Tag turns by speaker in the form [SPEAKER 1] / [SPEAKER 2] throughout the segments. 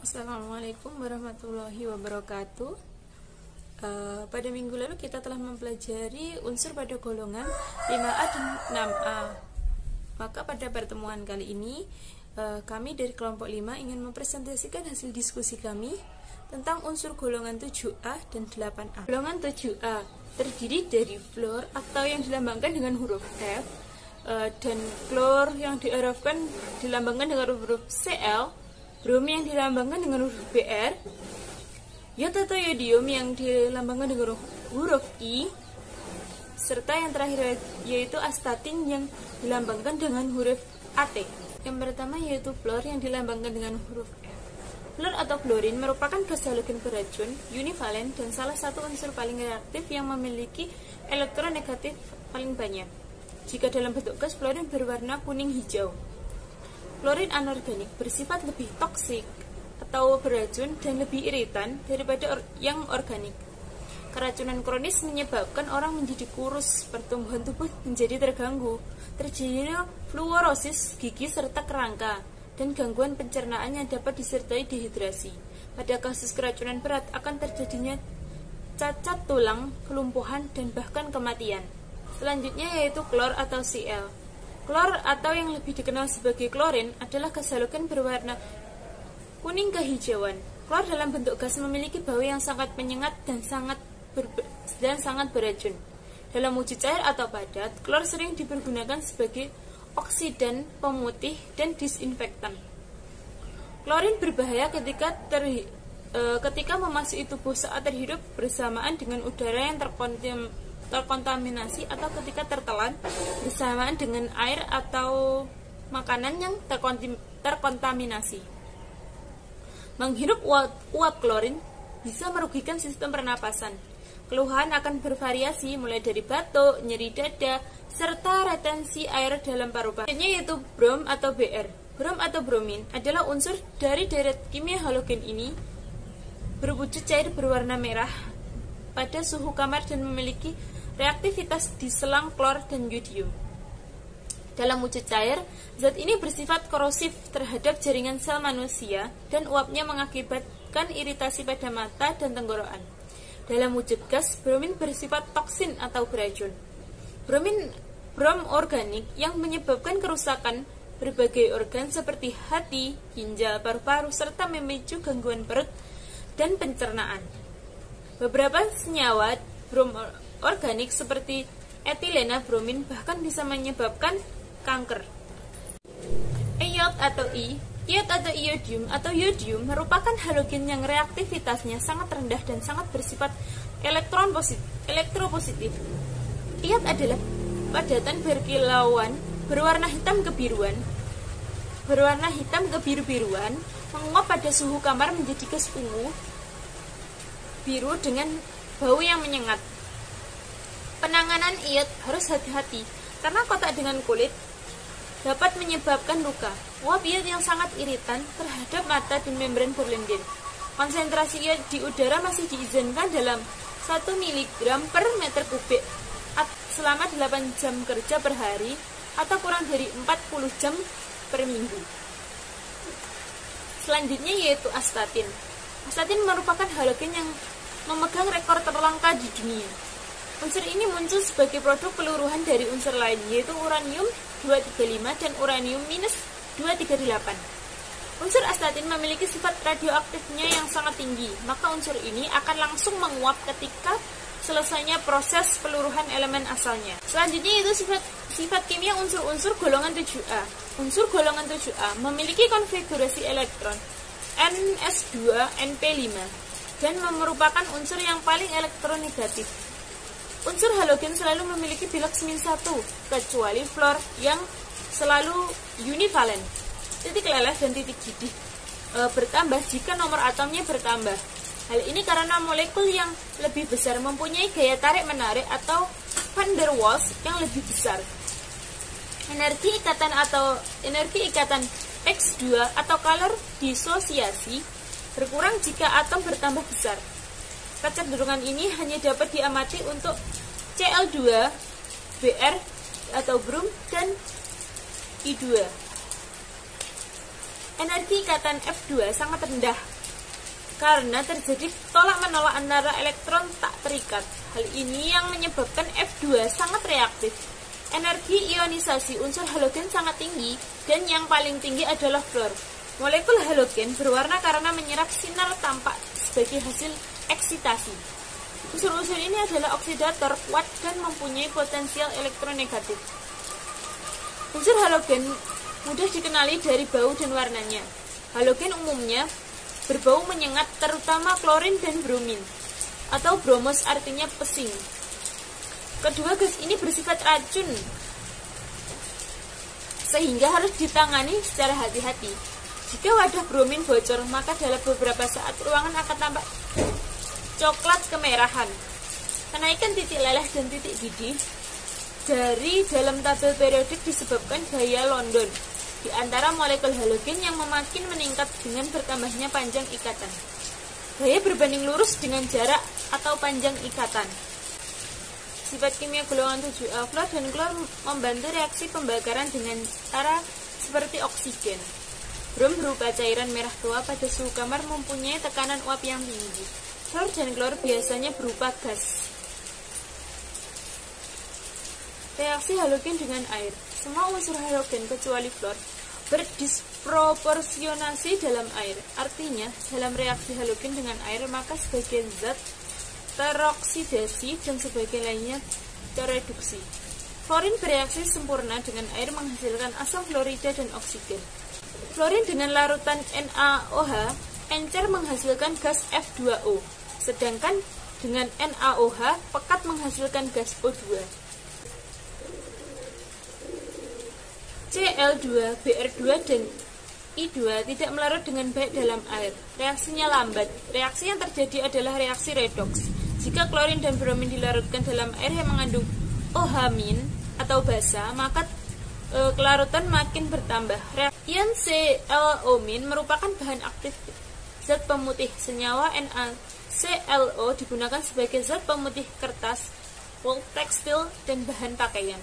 [SPEAKER 1] Assalamualaikum warahmatullahi wabarakatuh. Pada minggu lalu kita telah mempelajari unsur pada golongan 5A dan 6A. Maka pada pertemuan kali ini kami dari kelompok 5 ingin mempresentasikan hasil diskusi kami tentang unsur golongan 7A dan 8A. Golongan 7A terdiri dari fluor atau yang dilambangkan dengan huruf F, dan klor yang dilambangkan dengan huruf Cl, brom yang dilambangkan dengan huruf Br, iod atau yodium yang dilambangkan dengan huruf I, serta yang terakhir yaitu astatin yang dilambangkan dengan huruf At. Yang pertama yaitu fluor yang dilambangkan dengan huruf F. Fluor atau fluorin merupakan gas halogen beracun, univalen, dan salah satu unsur paling reaktif yang memiliki elektron negatif paling banyak. Jika dalam bentuk gas, fluorin berwarna kuning-hijau. Fluorin anorganik bersifat lebih toksik atau beracun dan lebih iritan daripada yang organik. Keracunan kronis menyebabkan orang menjadi kurus, pertumbuhan tubuh menjadi terganggu, terjadinya fluorosis gigi serta kerangka, dan gangguan pencernaan yang dapat disertai dehidrasi. Pada kasus keracunan berat akan terjadinya cacat tulang, kelumpuhan, dan bahkan kematian. Selanjutnya yaitu klor atau Cl. Klor atau yang lebih dikenal sebagai klorin adalah gas halogen berwarna kuning kehijauan. Klor dalam bentuk gas memiliki bau yang sangat menyengat dan sangat beracun. Dalam wujud cair atau padat, klor sering dipergunakan sebagai oksidan, pemutih, dan disinfektan. Klorin berbahaya ketika memasuki tubuh saat terhirup bersamaan dengan udara yang terkontaminasi atau ketika tertelan bersamaan dengan air atau makanan yang terkontaminasi. Menghirup uap klorin bisa merugikan sistem pernapasan. Keluhan akan bervariasi mulai dari batuk, nyeri dada, serta retensi air dalam paru-paru. Selanjutnya yaitu brom atau Br. Brom atau bromin adalah unsur dari deret kimia halogen ini, berwujud cair berwarna merah pada suhu kamar dan memiliki reaktivitas di selang klor dan yodium. Dalam wujud cair, zat ini bersifat korosif terhadap jaringan sel manusia dan uapnya mengakibatkan iritasi pada mata dan tenggorokan. Dalam wujud gas, bromin bersifat toksin atau beracun. Brom organik yang menyebabkan kerusakan berbagai organ seperti hati, ginjal, paru-paru, serta memicu gangguan perut dan pencernaan. Beberapa senyawa brom organik seperti etilena bromin bahkan bisa menyebabkan kanker. Iod atau Iod atau iodium atau yodium merupakan halogen yang reaktivitasnya sangat rendah dan sangat bersifat elektropositif. Iod adalah padatan berkilauan berwarna hitam kebiru-biruan, menguap pada suhu kamar menjadi gas ungu biru dengan bau yang menyengat. Penanganan iod harus hati-hati karena kontak dengan kulit dapat menyebabkan luka. Uap iod yang sangat iritan terhadap mata dan membran berlendir. Konsentrasi iod di udara masih diizinkan dalam 1 mg per meter kubik selama 8 jam kerja per hari atau kurang dari 40 jam per minggu. Selanjutnya yaitu astatin. Astatin merupakan halogen yang memegang rekor terlangka di dunia. Unsur ini muncul sebagai produk peluruhan dari unsur lain, yaitu uranium-235 dan uranium-238. Unsur astatin memiliki sifat radioaktifnya yang sangat tinggi, maka unsur ini akan langsung menguap ketika selesainya proses peluruhan elemen asalnya. Selanjutnya itu sifat kimia unsur-unsur golongan 7A. Unsur golongan 7A memiliki konfigurasi elektron Ns2-Np5 dan merupakan unsur yang paling elektronegatif. Unsur halogen selalu memiliki bilangan min 1, kecuali fluor yang selalu univalen. Titik leleh dan titik gidih bertambah jika nomor atomnya bertambah. Hal ini karena molekul yang lebih besar mempunyai gaya tarik-menarik atau van der Waals yang lebih besar. Energi ikatan X2 atau kalor disosiasi berkurang jika atom bertambah besar. Kecenderungan ini hanya dapat diamati untuk Cl2, Br atau brom, dan I2. Energi ikatan F2 sangat rendah karena terjadi tolak-menolak antara elektron tak terikat. Hal ini yang menyebabkan F2 sangat reaktif. Energi ionisasi unsur halogen sangat tinggi dan yang paling tinggi adalah fluor. Molekul halogen berwarna karena menyerap sinar tampak sebagai hasil eksitasi. Unsur-unsur ini adalah oksidator kuat dan mempunyai potensial elektronegatif. Unsur halogen mudah dikenali dari bau dan warnanya. Halogen umumnya berbau menyengat, terutama klorin dan bromin, atau bromos artinya pesing. Kedua gas ini bersifat racun, sehingga harus ditangani secara hati-hati. Jika wadah bromin bocor, maka dalam beberapa saat ruangan akan tampak coklat kemerahan. Kenaikan titik leleh dan titik didih dari dalam tabel periodik disebabkan gaya London di antara molekul halogen yang makin meningkat dengan bertambahnya panjang ikatan. Gaya berbanding lurus dengan jarak atau panjang ikatan. Sifat kimia golongan 7A, fluor dan klor membantu reaksi pembakaran dengan cara seperti oksigen. Brom berupa cairan merah tua pada suhu kamar mempunyai tekanan uap yang tinggi. Fluor dan klor biasanya berupa gas. Reaksi halogen dengan air. Semua unsur halogen kecuali fluor berdisproporsionasi dalam air. Artinya, dalam reaksi halogen dengan air, maka sebagian zat teroksidasi dan sebagian lainnya tereduksi. Fluorin bereaksi sempurna dengan air menghasilkan asam fluorida dan oksigen. Fluorin dengan larutan NaOH encer menghasilkan gas F2O, sedangkan dengan NaOH pekat menghasilkan gas O2. Cl2, Br2, dan I2 tidak melarut dengan baik dalam air. Reaksinya lambat. Reaksi yang terjadi adalah reaksi redoks. Jika klorin dan bromin dilarutkan dalam air yang mengandung OH- atau basa, maka kelarutan makin bertambah. Ion ClO- merupakan bahan aktif zat pemutih. Senyawa NaClO digunakan sebagai zat pemutih kertas, pulp, tekstil, dan bahan pakaian.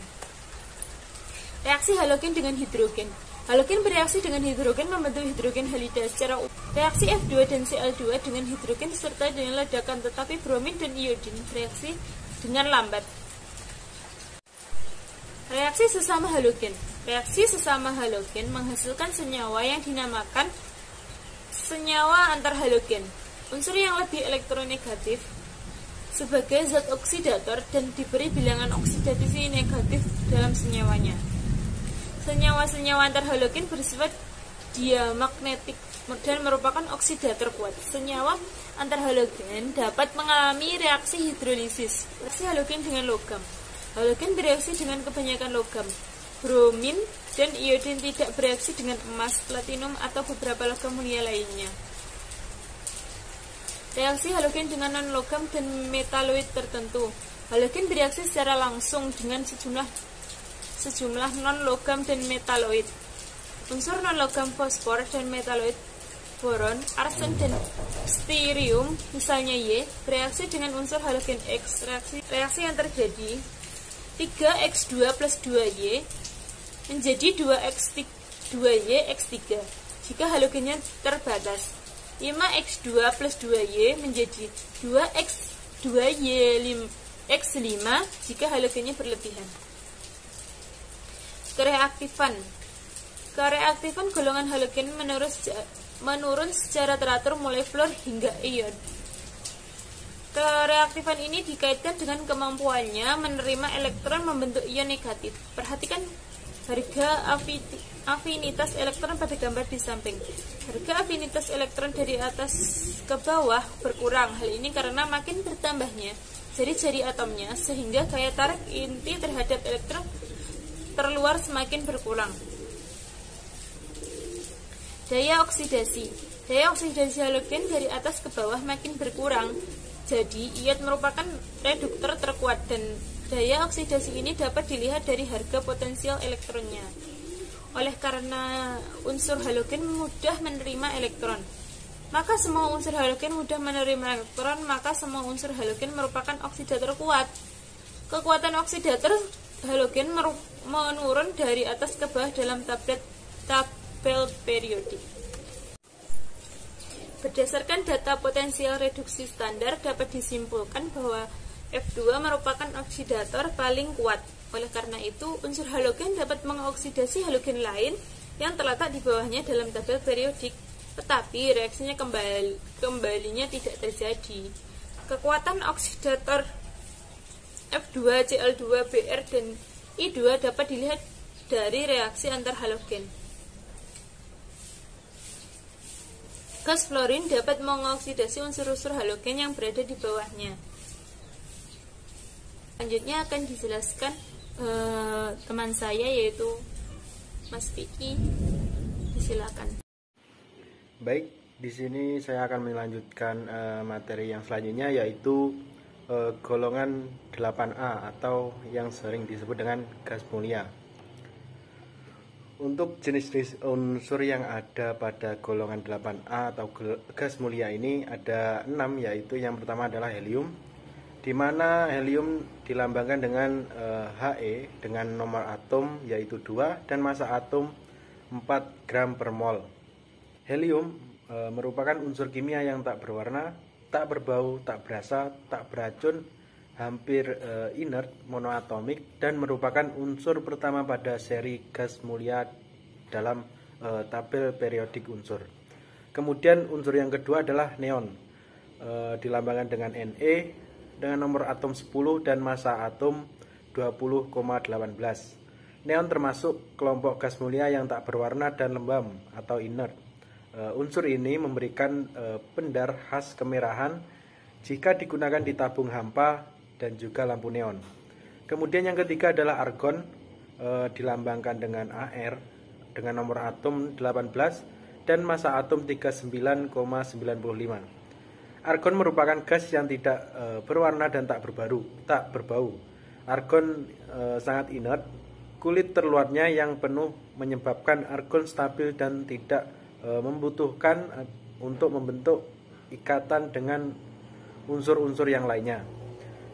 [SPEAKER 1] Reaksi halogen dengan hidrogen. Halogen bereaksi dengan hidrogen membentuk hidrogen halida secara umum. Reaksi F2 dan Cl2 dengan hidrogen disertai dengan ledakan, tetapi bromin dan iodin bereaksi dengan lambat. Reaksi sesama halogen. Reaksi sesama halogen menghasilkan senyawa yang dinamakan senyawa antarhalogen. Unsur yang lebih elektronegatif sebagai zat oksidator dan diberi bilangan oksidatif negatif dalam senyawanya. Senyawa-senyawa antarhalogen bersifat diamagnetik dan merupakan oksidator kuat. Senyawa antarhalogen dapat mengalami reaksi hidrolisis. Reaksi halogen dengan logam. Halogen bereaksi dengan kebanyakan logam. Bromin dan iodin tidak bereaksi dengan emas, platinum, atau beberapa logam mulia lainnya. Reaksi halogen dengan non-logam dan metaloid tertentu. Halogen bereaksi secara langsung dengan sejumlah non-logam dan metaloid. Unsur non-logam fosfor dan metaloid boron, arsen, dan stirium, misalnya Y, bereaksi dengan unsur halogen X. Reaksi yang terjadi 3x2 plus 2Y menjadi 2y x3 jika halogennya terbatas. 5x2 plus 2y menjadi 2x2y x5 jika halogennya berlebihan. Kereaktifan golongan halogen menurun secara teratur mulai fluor hingga ion. Kereaktifan ini dikaitkan dengan kemampuannya menerima elektron membentuk ion negatif. Perhatikan harga afinitas elektron pada gambar di samping. Harga afinitas elektron dari atas ke bawah berkurang. Hal ini karena makin bertambahnya jari-jari atomnya, sehingga gaya tarik inti terhadap elektron terluar semakin berkurang. Daya oksidasi halogen dari atas ke bawah makin berkurang. Jadi, iod merupakan reduktor terkuat dan daya oksidasi ini dapat dilihat dari harga potensial elektronnya. Oleh karena unsur halogen mudah menerima elektron, maka semua unsur halogen mudah menerima elektron, maka semua unsur halogen merupakan oksidator kuat. Kekuatan oksidator halogen menurun dari atas ke bawah dalam tabel periodik. Berdasarkan data potensial reduksi standar dapat disimpulkan bahwa F2 merupakan oksidator paling kuat. Oleh karena itu, unsur halogen dapat mengoksidasi halogen lain yang terletak di bawahnya dalam tabel periodik, tetapi reaksinya kembalinya tidak terjadi. Kekuatan oksidator F2, Cl2, Br, dan I2 dapat dilihat dari reaksi antar halogen. Gas fluorin dapat mengoksidasi unsur-unsur halogen yang berada di bawahnya. Selanjutnya akan dijelaskan teman saya, yaitu Mas Vicky. Silakan.
[SPEAKER 2] Baik, di sini saya akan melanjutkan materi yang selanjutnya, yaitu golongan 8A atau yang sering disebut dengan gas mulia. Untuk jenis-jenis unsur yang ada pada golongan 8A atau gas mulia ini ada 6, yaitu yang pertama adalah helium, di mana helium dilambangkan dengan He dengan nomor atom yaitu 2 dan massa atom 4 gram per mol. Helium merupakan unsur kimia yang tak berwarna, tak berbau, tak berasa, tak beracun, hampir inert, monoatomik, dan merupakan unsur pertama pada seri gas mulia dalam tabel periodik unsur. Kemudian unsur yang kedua adalah neon, dilambangkan dengan Ne dengan nomor atom 10 dan massa atom 20,18. Neon termasuk kelompok gas mulia yang tak berwarna dan lembab atau inert. Unsur ini memberikan pendar khas kemerahan jika digunakan di tabung hampa dan juga lampu neon. Kemudian yang ketiga adalah argon, dilambangkan dengan Ar dengan nomor atom 18 dan massa atom 39,95. Argon merupakan gas yang tidak berwarna dan tak berbau. Argon sangat inert. Kulit terluarnya yang penuh menyebabkan argon stabil dan tidak membutuhkan untuk membentuk ikatan dengan unsur-unsur yang lainnya.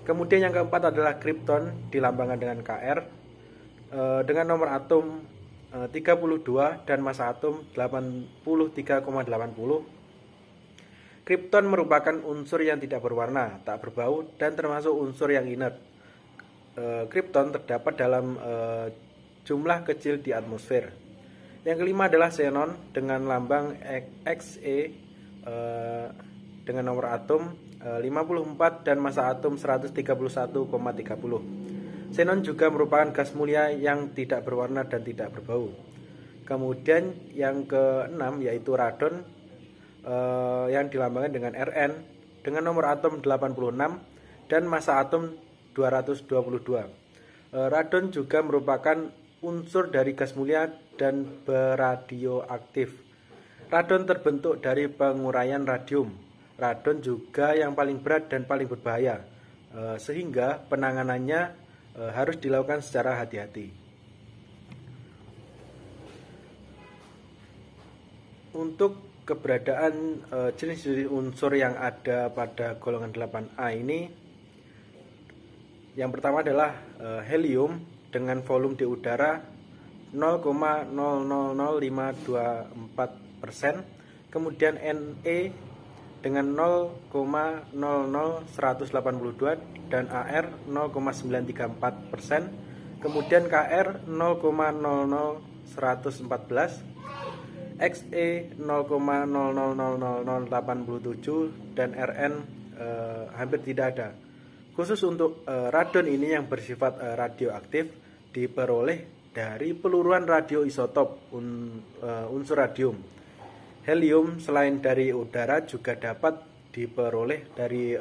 [SPEAKER 2] Kemudian yang keempat adalah kripton, dilambangkan dengan Kr dengan nomor atom 32 dan massa atom 83,80. Kripton merupakan unsur yang tidak berwarna, tak berbau, dan termasuk unsur yang inert. Kripton terdapat dalam jumlah kecil di atmosfer. Yang kelima adalah xenon dengan lambang Xe dengan nomor atom 54 dan massa atom 131,30. Xenon juga merupakan gas mulia yang tidak berwarna dan tidak berbau. Kemudian yang keenam yaitu radon, yang dilambangkan dengan Rn dengan nomor atom 86 dan massa atom 222. Radon juga merupakan unsur dari gas mulia dan beradioaktif. Radon terbentuk dari penguraian radium. Radon juga yang paling berat dan paling berbahaya, sehingga penanganannya harus dilakukan secara hati-hati. Untuk keberadaan jenis-jenis unsur yang ada pada golongan 8A ini, yang pertama adalah helium dengan volume di udara 0,000524%, kemudian Ne dengan 0,00182 dan Ar 0,934%, kemudian Kr 0,00114, Xe 0,000087 dan Rn hampir tidak ada. Khusus untuk radon ini yang bersifat radioaktif diperoleh dari peluruan radioisotop unsur radium. Helium selain dari udara juga dapat diperoleh dari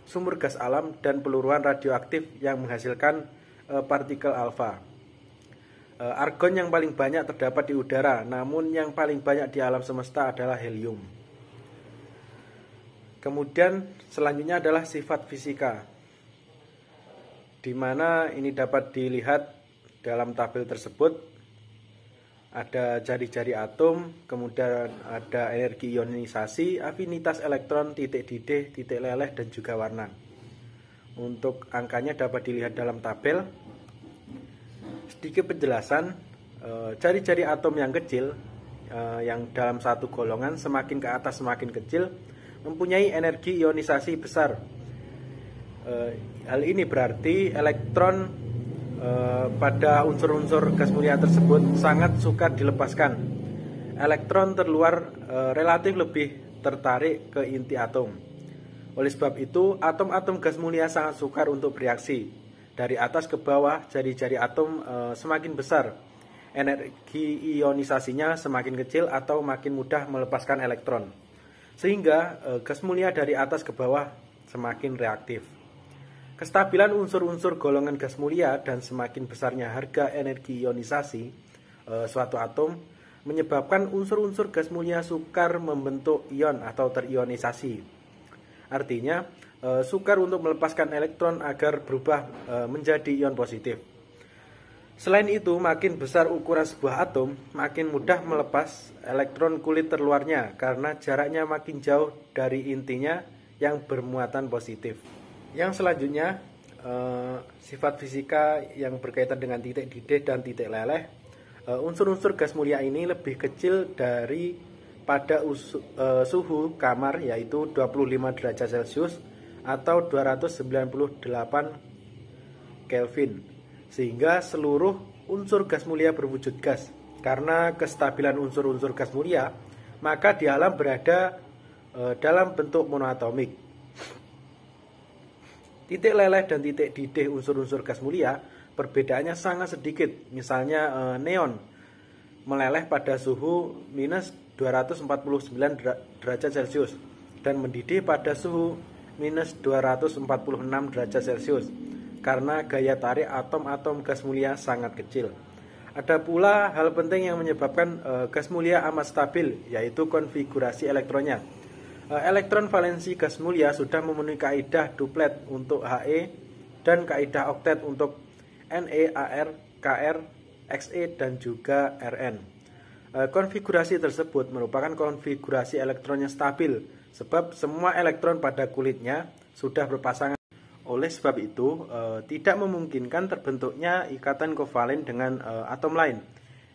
[SPEAKER 2] sumber gas alam dan peluruan radioaktif yang menghasilkan partikel alfa. Argon yang paling banyak terdapat di udara, namun yang paling banyak di alam semesta adalah helium. Kemudian selanjutnya adalah sifat fisika, di mana ini dapat dilihat dalam tabel tersebut. Ada jari-jari atom, kemudian ada energi ionisasi, afinitas elektron, titik didih, titik leleh, dan juga warna. Untuk angkanya dapat dilihat dalam tabel. Sedikit penjelasan, jari-jari atom yang kecil yang dalam satu golongan semakin ke atas semakin kecil mempunyai energi ionisasi besar. Hal ini berarti elektron pada unsur-unsur gas mulia tersebut sangat sukar dilepaskan. Elektron terluar relatif lebih tertarik ke inti atom. Oleh sebab itu, atom-atom gas mulia sangat sukar untuk bereaksi. Dari atas ke bawah, jari-jari atom semakin besar. Energi ionisasinya semakin kecil atau makin mudah melepaskan elektron. Sehingga gas mulia dari atas ke bawah semakin reaktif. Kestabilan unsur-unsur golongan gas mulia dan semakin besarnya harga energi ionisasi suatu atom menyebabkan unsur-unsur gas mulia sukar membentuk ion atau terionisasi. Artinya, sukar untuk melepaskan elektron agar berubah menjadi ion positif. Selain itu, makin besar ukuran sebuah atom, makin mudah melepas elektron kulit terluarnya karena jaraknya makin jauh dari intinya yang bermuatan positif. Yang selanjutnya, sifat fisika yang berkaitan dengan titik didih dan titik leleh. Unsur-unsur gas mulia ini lebih kecil dari pada suhu kamar, yaitu 25 derajat Celcius atau 298 Kelvin. Sehingga seluruh unsur gas mulia berwujud gas. Karena kestabilan unsur-unsur gas mulia, maka di alam berada dalam bentuk monoatomik. Titik leleh dan titik didih unsur-unsur gas mulia perbedaannya sangat sedikit. Misalnya neon meleleh pada suhu minus 249 derajat Celcius dan mendidih pada suhu minus 246 derajat Celcius karena gaya tarik atom-atom gas mulia sangat kecil. Ada pula hal penting yang menyebabkan gas mulia amat stabil, yaitu konfigurasi elektronnya. Elektron valensi gas mulia sudah memenuhi kaidah duplet untuk He dan kaidah oktet untuk Ne, Ar, Kr, Xe, dan juga Rn. Konfigurasi tersebut merupakan konfigurasi elektronnya stabil, sebab semua elektron pada kulitnya sudah berpasangan. Oleh sebab itu, tidak memungkinkan terbentuknya ikatan kovalen dengan atom lain.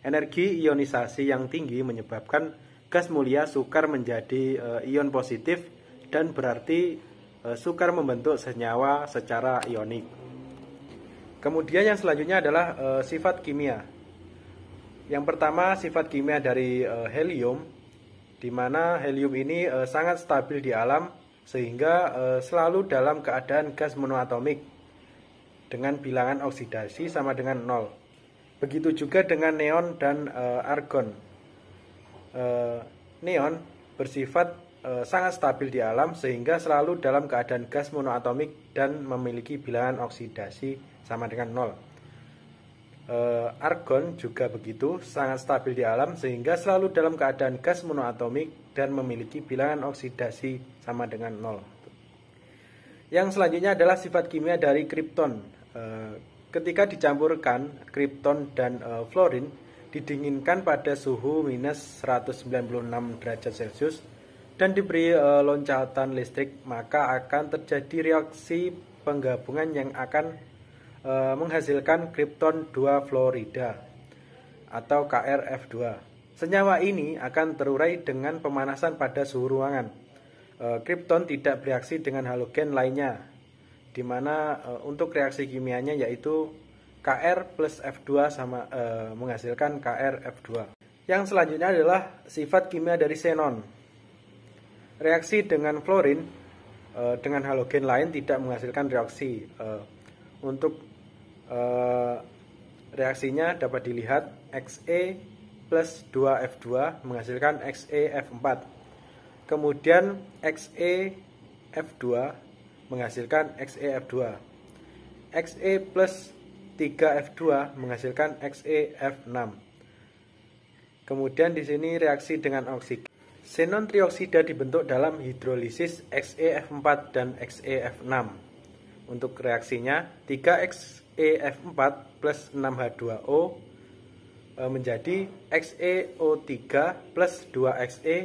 [SPEAKER 2] Energi ionisasi yang tinggi menyebabkan gas mulia sukar menjadi ion positif dan berarti sukar membentuk senyawa secara ionik. Kemudian yang selanjutnya adalah sifat kimia. Yang pertama, sifat kimia dari helium, di mana helium ini sangat stabil di alam sehingga selalu dalam keadaan gas monoatomik dengan bilangan oksidasi sama dengan 0. Begitu juga dengan neon dan argon. Neon bersifat sangat stabil di alam sehingga selalu dalam keadaan gas monoatomik dan memiliki bilangan oksidasi sama dengan 0. Argon juga begitu, sangat stabil di alam sehingga selalu dalam keadaan gas monoatomik dan memiliki bilangan oksidasi sama dengan 0. Yang selanjutnya adalah sifat kimia dari kripton. Ketika dicampurkan kripton dan fluorin, didinginkan pada suhu minus 196 derajat Celcius dan diberi loncatan listrik, maka akan terjadi reaksi penggabungan yang akan menghasilkan kripton 2 fluorida atau KrF2. Senyawa ini akan terurai dengan pemanasan pada suhu ruangan. Kripton tidak bereaksi dengan halogen lainnya, di mana untuk reaksi kimianya yaitu Kr plus F2 sama menghasilkan KrF2. Yang selanjutnya adalah sifat kimia dari xenon. Reaksi dengan fluorin dengan halogen lain tidak menghasilkan reaksi. Untuk reaksinya dapat dilihat Xe plus 2F2 menghasilkan XeF4. Kemudian XeF2 menghasilkan XeF2. Xe plus 3F2 menghasilkan XeF6. Kemudian di sini reaksi dengan oksigen. Xenon trioksida dibentuk dalam hidrolisis XeF4 dan XeF6. Untuk reaksinya 3XeF4 plus 6H2O menjadi XeO3 plus 2Xe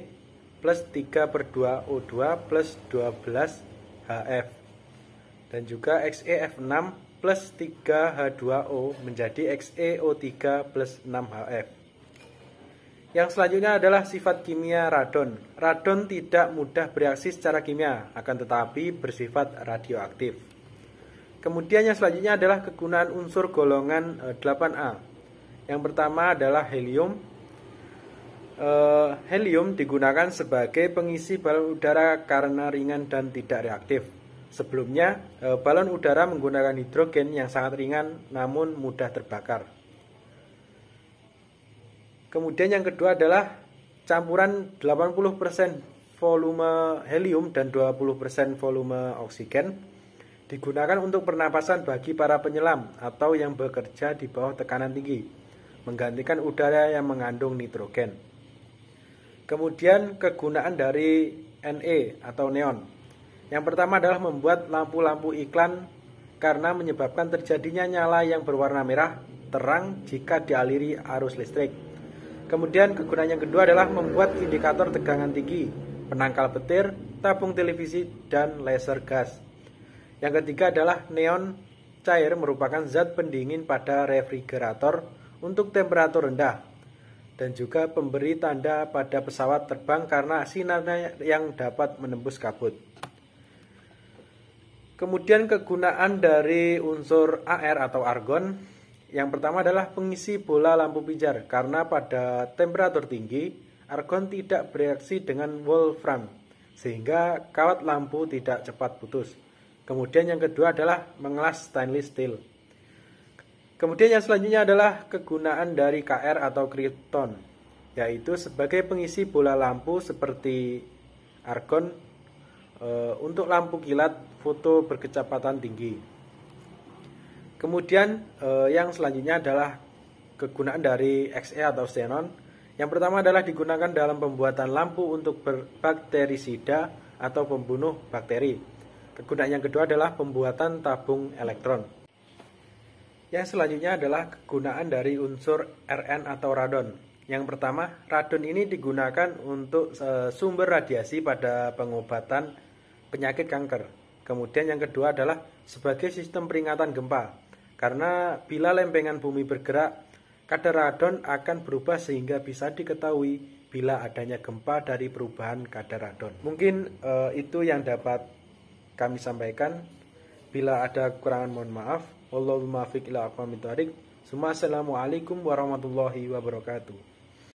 [SPEAKER 2] plus 3/2O2 plus 12HF. Dan juga XeF6 plus 3H2O menjadi XeO3 plus 6HF. Yang selanjutnya adalah sifat kimia radon. Radon tidak mudah bereaksi secara kimia, akan tetapi bersifat radioaktif. Kemudian yang selanjutnya adalah kegunaan unsur golongan 8A. Yang pertama adalah helium. Helium digunakan sebagai pengisi balon udara karena ringan dan tidak reaktif. Sebelumnya, balon udara menggunakan hidrogen yang sangat ringan namun mudah terbakar. Kemudian yang kedua adalah campuran 80% volume helium dan 20% volume oksigen digunakan untuk pernapasan bagi para penyelam atau yang bekerja di bawah tekanan tinggi, menggantikan udara yang mengandung nitrogen. Kemudian kegunaan dari Ne atau neon. Yang pertama adalah membuat lampu-lampu iklan karena menyebabkan terjadinya nyala yang berwarna merah terang jika dialiri arus listrik. Kemudian kegunaan yang kedua adalah membuat indikator tegangan tinggi, penangkal petir, tabung televisi, dan laser gas. Yang ketiga adalah neon cair merupakan zat pendingin pada refrigerator untuk temperatur rendah dan juga pemberi tanda pada pesawat terbang karena sinarnya yang dapat menembus kabut. Kemudian kegunaan dari unsur Ar atau argon. Yang pertama adalah pengisi bola lampu pijar karena pada temperatur tinggi argon tidak bereaksi dengan wolfram sehingga kawat lampu tidak cepat putus. Kemudian yang kedua adalah mengelas stainless steel. Kemudian yang selanjutnya adalah kegunaan dari Kr atau krypton, yaitu sebagai pengisi bola lampu seperti argon untuk lampu kilat foto berkecepatan tinggi. Kemudian yang selanjutnya adalah kegunaan dari Xe atau xenon. Yang pertama adalah digunakan dalam pembuatan lampu untuk bakterisida atau pembunuh bakteri. Kegunaan yang kedua adalah pembuatan tabung elektron. Yang selanjutnya adalah kegunaan dari unsur Rn atau radon. Yang pertama, radon ini digunakan untuk sumber radiasi pada pengobatan penyakit kanker. Kemudian yang kedua adalah sebagai sistem peringatan gempa. Karena bila lempengan bumi bergerak, kadar radon akan berubah sehingga bisa diketahui bila adanya gempa dari perubahan kadar radon. Mungkin itu yang dapat kami sampaikan. Bila ada kekurangan mohon maaf. Wallahul muwaffiq ila aqwamit thoriq. Assalamualaikum warahmatullahi wabarakatuh.